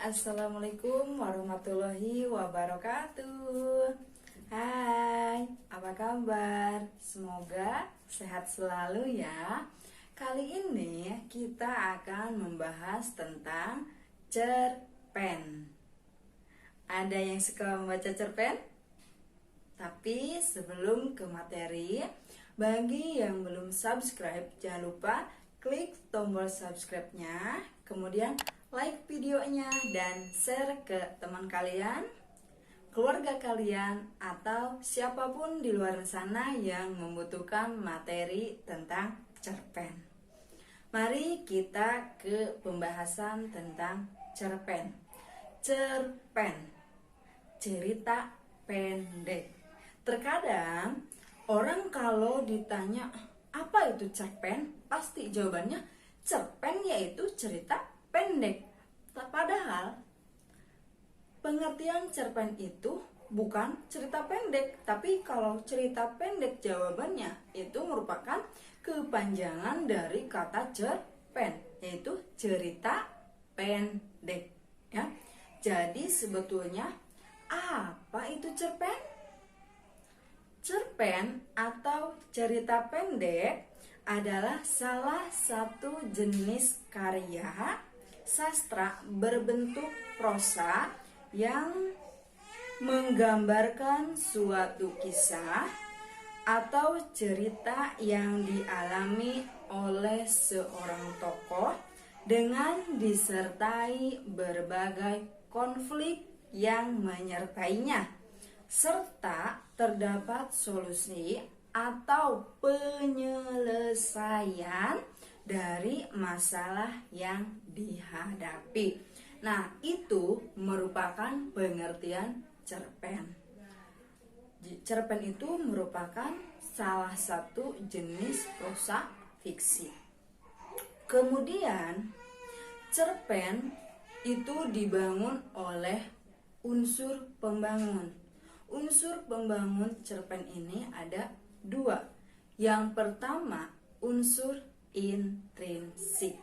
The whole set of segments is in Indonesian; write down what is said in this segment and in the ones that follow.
Assalamualaikum warahmatullahi wabarakatuh. Hai, apa kabar? Semoga sehat selalu ya. Kali ini kita akan membahas tentang cerpen. Ada yang suka membaca cerpen? Tapi sebelum ke materi, bagi yang belum subscribe, jangan lupa klik tombol subscribe-nya, kemudian like videonya dan share ke teman kalian, keluarga kalian, atau siapapun di luar sana yang membutuhkan materi tentang cerpen. Mari kita ke pembahasan tentang cerpen. Cerpen, cerita pendek. Terkadang orang kalau ditanya apa itu cerpen, pasti jawabannya cerpen yaitu cerita pendek. Padahal pengertian cerpen itu bukan cerita pendek, tapi kalau cerita pendek jawabannya itu merupakan kepanjangan dari kata cerpen, yaitu cerita pendek ya. Jadi sebetulnya apa itu cerpen? Cerpen atau cerita pendek adalah salah satu jenis karya sastra berbentuk prosa yang menggambarkan suatu kisah atau cerita yang dialami oleh seorang tokoh dengan disertai berbagai konflik yang menyertainya, serta terdapat solusi atau penyelesaian dari masalah yang dihadapi. Nah, itu merupakan pengertian cerpen. Cerpen itu merupakan salah satu jenis prosa fiksi. Kemudian, cerpen itu dibangun oleh unsur pembangun. Unsur pembangun cerpen ini ada dua. Yang pertama, unsur intrinsik.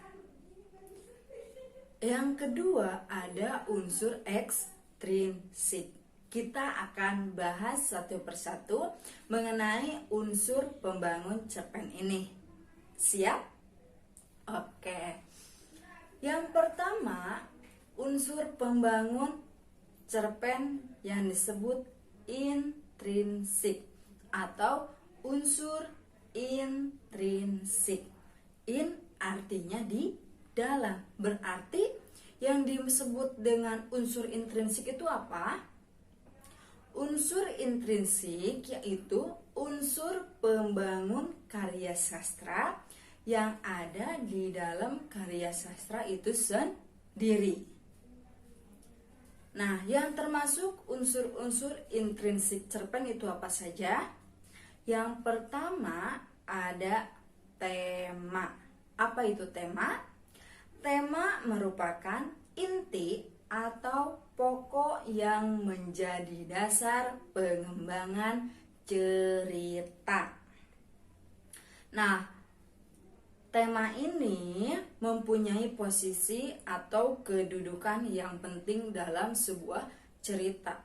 Yang kedua, ada unsur ekstrinsik. Kita akan bahas satu persatu mengenai unsur pembangun cerpen ini. Siap? Oke. Yang pertama, unsur pembangun cerpen yang disebut intrinsik atau unsur intrinsik. In artinya di dalam. Berarti yang disebut dengan unsur intrinsik itu apa? Unsur intrinsik yaitu unsur pembangun karya sastra yang ada di dalam karya sastra itu sendiri. Nah, yang termasuk unsur-unsur intrinsik cerpen itu apa saja? Yang pertama ada tema. Apa itu tema? Tema merupakan inti atau pokok yang menjadi dasar pengembangan cerita. Nah, tema ini mempunyai posisi atau kedudukan yang penting dalam sebuah cerita.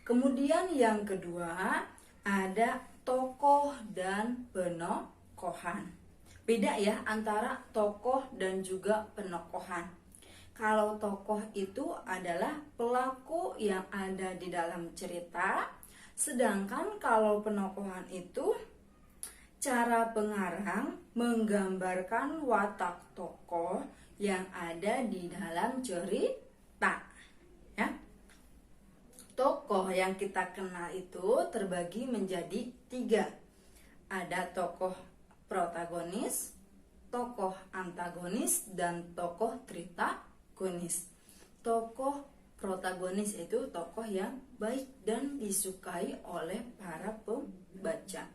Kemudian yang kedua ada tokoh dan penokohan. Beda ya antara tokoh dan juga penokohan. Kalau tokoh itu adalah pelaku yang ada di dalam cerita, sedangkan kalau penokohan itu cara pengarang menggambarkan watak tokoh yang ada di dalam cerita. Ya. Tokoh yang kita kenal itu terbagi menjadi 3. Ada tokoh protagonis, tokoh antagonis, dan tokoh tritagonis. Tokoh protagonis itu tokoh yang baik dan disukai oleh para pembaca.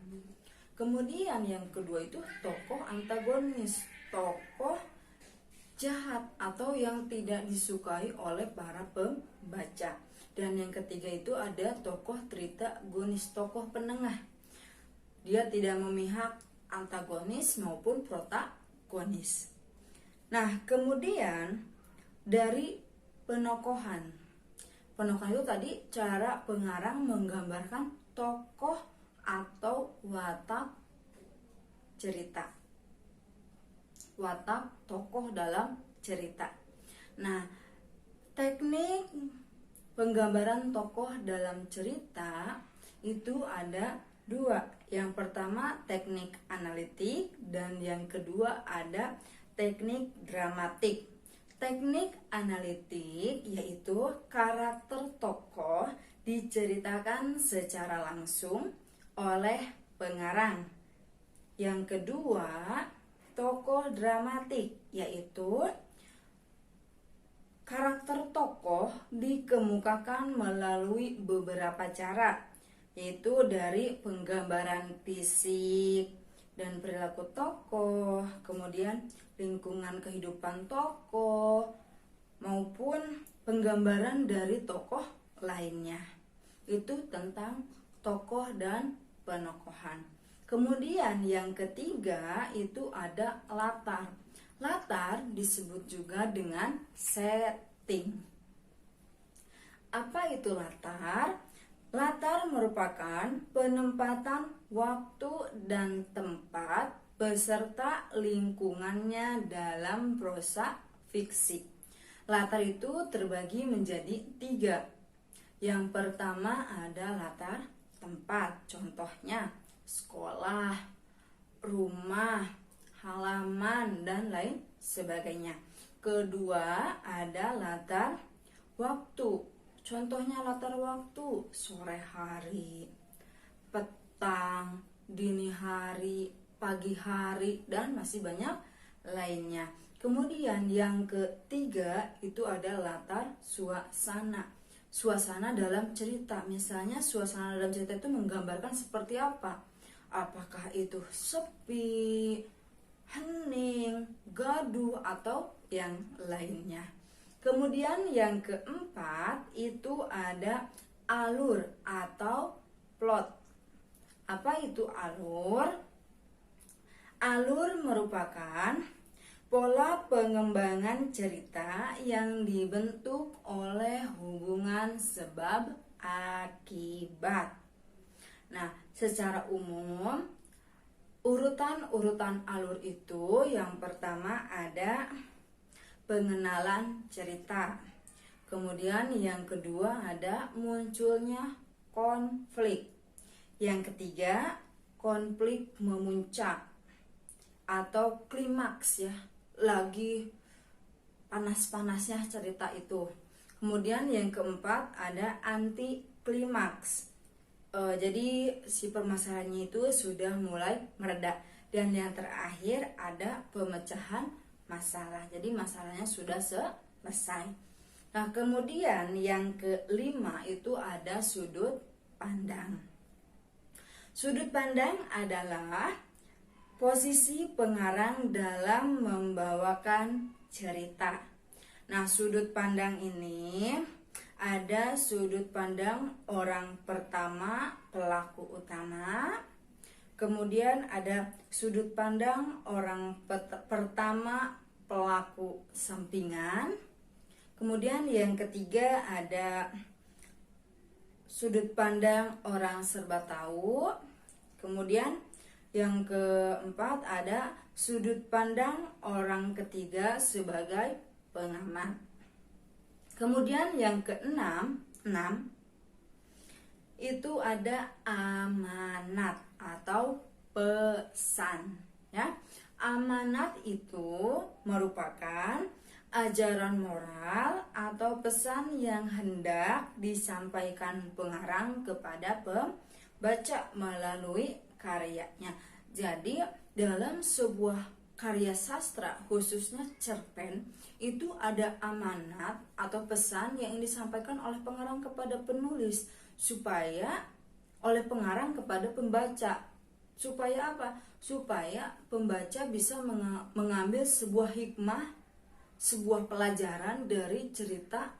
Kemudian yang kedua itu tokoh antagonis, tokoh jahat atau yang tidak disukai oleh para pembaca. Dan yang ketiga itu ada tokoh tritagonis, tokoh penengah. Dia tidak memihak antagonis maupun protagonis. Nah, kemudian dari penokohan. Penokohan itu tadi cara pengarang menggambarkan tokoh atau watak cerita. Watak tokoh dalam cerita. Nah, teknik penggambaran tokoh dalam cerita itu ada dua. Yang pertama teknik analitik dan yang kedua ada teknik dramatik. Teknik analitik yaitu karakter tokoh diceritakan secara langsung oleh pengarang. Yang kedua, tokoh dramatik yaitu karakter tokoh dikemukakan melalui beberapa cara, yaitu dari penggambaran fisik dan perilaku tokoh, kemudian lingkungan kehidupan tokoh, maupun penggambaran dari tokoh lainnya. Itu tentang tokoh dan penokohan. Kemudian yang ketiga itu ada latar. Latar disebut juga dengan setting. Apa itu latar? Latar merupakan penempatan waktu dan tempat beserta lingkungannya dalam prosa fiksi. Latar itu terbagi menjadi 3. Yang pertama ada latar tempat, contohnya sekolah, rumah, halaman, dan lain sebagainya. Kedua ada latar waktu, contohnya latar waktu sore hari, petang, dini hari, pagi hari, dan masih banyak lainnya. Kemudian yang ketiga itu ada latar suasana. Suasana dalam cerita, misalnya suasana dalam cerita itu menggambarkan seperti apa? Apakah itu sepi, hening, gaduh, atau yang lainnya. Kemudian yang keempat itu ada alur atau plot. Apa itu alur? Alur merupakan pola pengembangan cerita yang dibentuk oleh hubungan sebab akibat. Nah, secara umum urutan-urutan alur itu yang pertama ada pengenalan cerita. Kemudian yang kedua ada munculnya konflik. Yang ketiga, konflik memuncak atau klimaks ya. Lagi panas-panasnya cerita itu. Kemudian yang keempat ada anti klimaks. Jadi si permasalahannya itu sudah mulai mereda. Dan yang terakhir ada pemecahan masalah. Jadi masalahnya sudah selesai. Nah, kemudian yang kelima itu ada sudut pandang. Sudut pandang adalah posisi pengarang dalam membawakan cerita. Nah, sudut pandang ini ada sudut pandang orang pertama, pelaku utama. Kemudian ada sudut pandang orang pertama, pelaku sampingan. Kemudian yang ketiga ada sudut pandang orang serba tahu. Kemudian yang keempat ada sudut pandang orang ketiga sebagai pengamat. Kemudian yang keenam, itu ada amanat atau pesan ya. Amanat itu merupakan ajaran moral atau pesan yang hendak disampaikan pengarang kepada pembaca melalui karyanya. Jadi dalam sebuah karya sastra khususnya cerpen itu ada amanat atau pesan yang disampaikan oleh pengarang kepada penulis supaya oleh pengarang kepada pembaca. Supaya apa? Supaya pembaca bisa mengambil sebuah hikmah, sebuah pelajaran dari cerita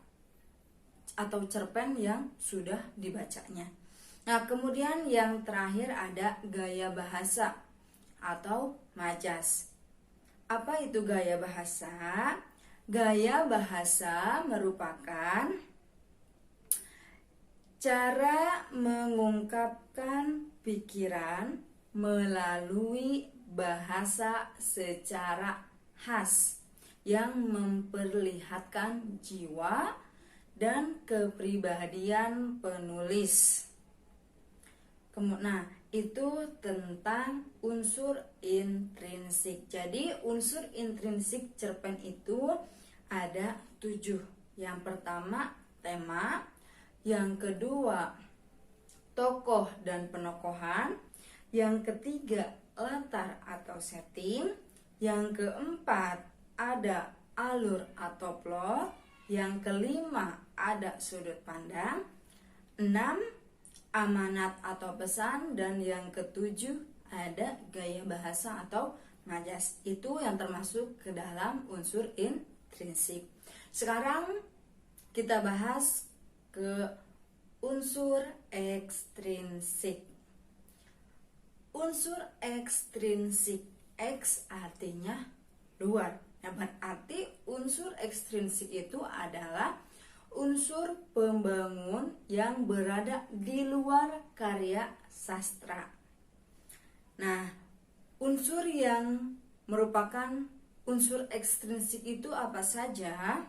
atau cerpen yang sudah dibacanya. Nah, kemudian yang terakhir ada gaya bahasa atau majas. Apa itu gaya bahasa? Gaya bahasa merupakan cara mengungkapkan pikiran melalui bahasa secara khas yang memperlihatkan jiwa dan kepribadian penulis. Nah, itu tentang unsur intrinsik. Jadi unsur intrinsik cerpen itu ada 7. Yang pertama tema, yang kedua tokoh dan penokohan, yang ketiga latar atau setting, yang keempat ada alur atau plot, yang kelima ada sudut pandang, 6 amanat atau pesan, dan yang ketujuh ada gaya bahasa atau majas. Itu yang termasuk ke dalam unsur intrinsik. Sekarang kita bahas ke unsur ekstrinsik. Unsur ekstrinsik, X artinya luar. Yang berarti unsur ekstrinsik itu adalah unsur pembangun yang berada di luar karya sastra. Nah, unsur yang merupakan unsur ekstrinsik itu apa saja?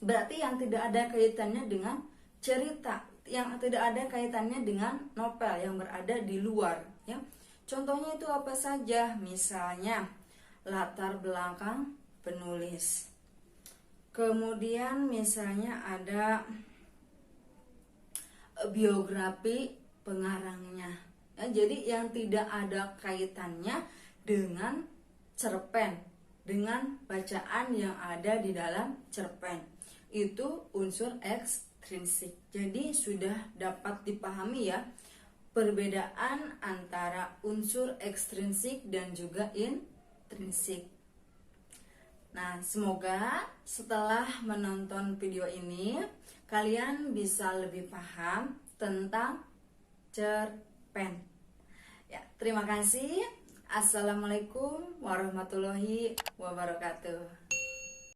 Berarti yang tidak ada kaitannya dengan cerita, yang tidak ada kaitannya dengan novel yang berada di luar, ya. Contohnya itu apa saja? Misalnya latar belakang penulis. Kemudian misalnya ada biografi pengarangnya. Ya, jadi yang tidak ada kaitannya dengan cerpen, dengan bacaan yang ada di dalam cerpen. Itu unsur ekstrinsik. Jadi sudah dapat dipahami ya perbedaan antara unsur ekstrinsik dan juga intrinsik. Nah, semoga setelah menonton video ini kalian bisa lebih paham tentang cerpen. Ya, terima kasih. Assalamualaikum warahmatullahi wabarakatuh.